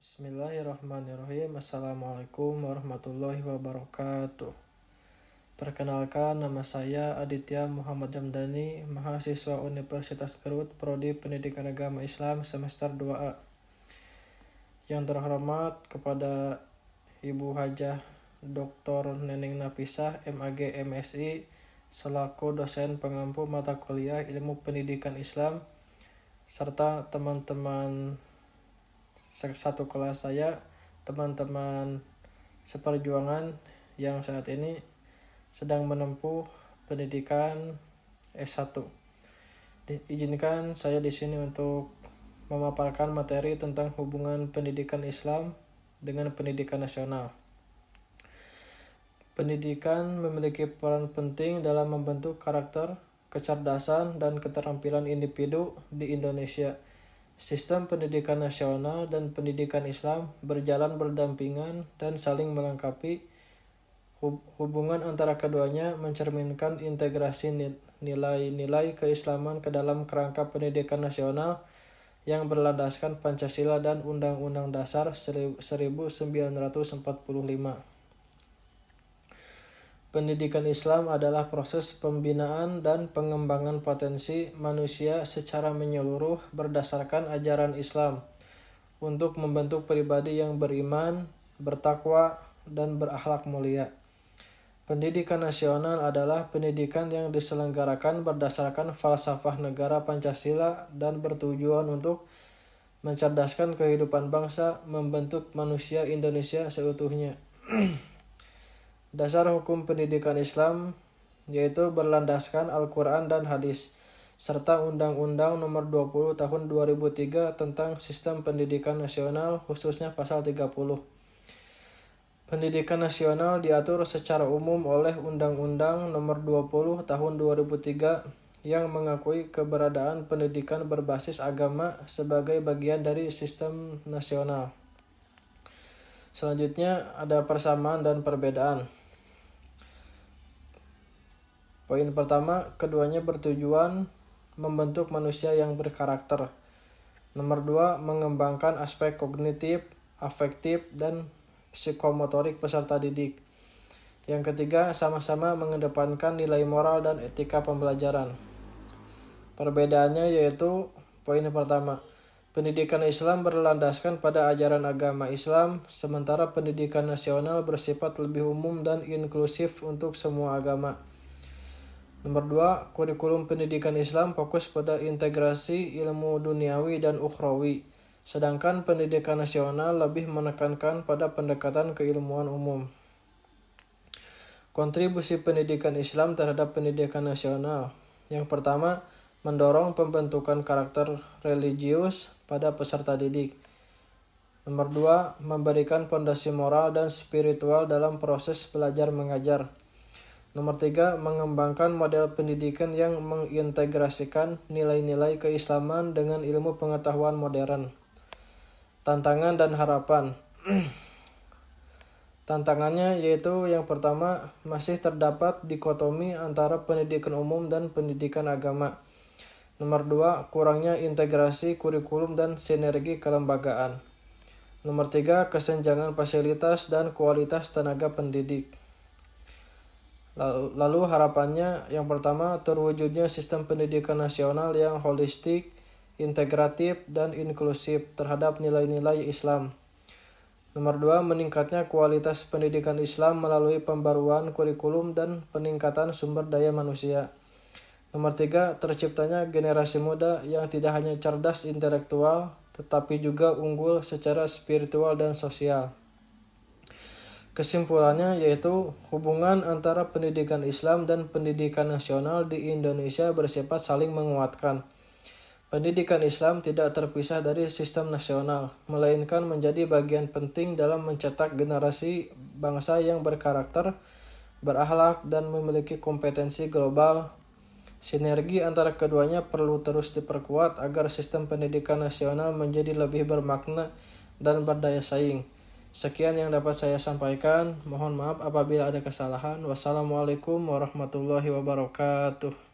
Bismillahirrahmanirrahim. Assalamualaikum warahmatullahi wabarakatuh. Perkenalkan, nama saya Aditya Muhammad Jamdani, mahasiswa Universitas Garut, Prodi Pendidikan Agama Islam semester 2A. Yang terhormat kepada Ibu Hajah Dr. Neneng Nafisah, MAG MSI, selaku dosen pengampu mata kuliah Ilmu Pendidikan Islam, serta teman-teman satu kelas saya, teman-teman seperjuangan yang saat ini sedang menempuh pendidikan S1. Izinkan saya di sini untuk memaparkan materi tentang hubungan pendidikan Islam dengan pendidikan nasional. Pendidikan memiliki peran penting dalam membentuk karakter, kecerdasan, dan keterampilan individu di Indonesia. Sistem pendidikan nasional dan pendidikan Islam berjalan berdampingan dan saling melengkapi. Hubungan antara keduanya mencerminkan integrasi nilai-nilai keislaman ke dalam kerangka pendidikan nasional yang berlandaskan Pancasila dan Undang-Undang Dasar 1945. Pendidikan Islam adalah proses pembinaan dan pengembangan potensi manusia secara menyeluruh berdasarkan ajaran Islam untuk membentuk pribadi yang beriman, bertakwa, dan berakhlak mulia. Pendidikan nasional adalah pendidikan yang diselenggarakan berdasarkan falsafah negara Pancasila dan bertujuan untuk mencerdaskan kehidupan bangsa, membentuk manusia Indonesia seutuhnya. Dasar hukum pendidikan Islam yaitu berlandaskan Al-Quran dan Hadis, serta Undang-Undang Nomor 20 Tahun 2003 tentang Sistem Pendidikan Nasional, khususnya Pasal 30. Pendidikan nasional diatur secara umum oleh Undang-Undang Nomor 20 Tahun 2003 yang mengakui keberadaan pendidikan berbasis agama sebagai bagian dari sistem nasional. Selanjutnya ada persamaan dan perbedaan. Poin pertama, keduanya bertujuan membentuk manusia yang berkarakter. Nomor 2, mengembangkan aspek kognitif, afektif, dan psikomotorik peserta didik. Yang ketiga, sama-sama mengedepankan nilai moral dan etika pembelajaran. Perbedaannya yaitu, poin pertama, pendidikan Islam berlandaskan pada ajaran agama Islam, sementara pendidikan nasional bersifat lebih umum dan inklusif untuk semua agama. Nomor 2, kurikulum pendidikan Islam fokus pada integrasi ilmu duniawi dan ukhrawi, sedangkan pendidikan nasional lebih menekankan pada pendekatan keilmuan umum. Kontribusi pendidikan Islam terhadap pendidikan nasional. Yang pertama, mendorong pembentukan karakter religius pada peserta didik. Nomor 2, memberikan fondasi moral dan spiritual dalam proses belajar mengajar. Nomor 3, mengembangkan model pendidikan yang mengintegrasikan nilai-nilai keislaman dengan ilmu pengetahuan modern. Tantangan dan harapan. Tantangannya yaitu yang pertama, masih terdapat dikotomi antara pendidikan umum dan pendidikan agama. Nomor 2, kurangnya integrasi kurikulum dan sinergi kelembagaan. Nomor 3, kesenjangan fasilitas dan kualitas tenaga pendidik. Lalu harapannya yang pertama, terwujudnya sistem pendidikan nasional yang holistik, integratif, dan inklusif terhadap nilai-nilai Islam. Nomor 2, meningkatnya kualitas pendidikan Islam melalui pembaruan kurikulum dan peningkatan sumber daya manusia. Nomor 3, terciptanya generasi muda yang tidak hanya cerdas intelektual, tetapi juga unggul secara spiritual dan sosial. Kesimpulannya yaitu hubungan antara pendidikan Islam dan pendidikan nasional di Indonesia bersifat saling menguatkan. Pendidikan Islam tidak terpisah dari sistem nasional, melainkan menjadi bagian penting dalam mencetak generasi bangsa yang berkarakter, berakhlak, dan memiliki kompetensi global. Sinergi antara keduanya perlu terus diperkuat agar sistem pendidikan nasional menjadi lebih bermakna dan berdaya saing. Sekian yang dapat saya sampaikan. Mohon maaf apabila ada kesalahan. Wassalamualaikum warahmatullahi wabarakatuh.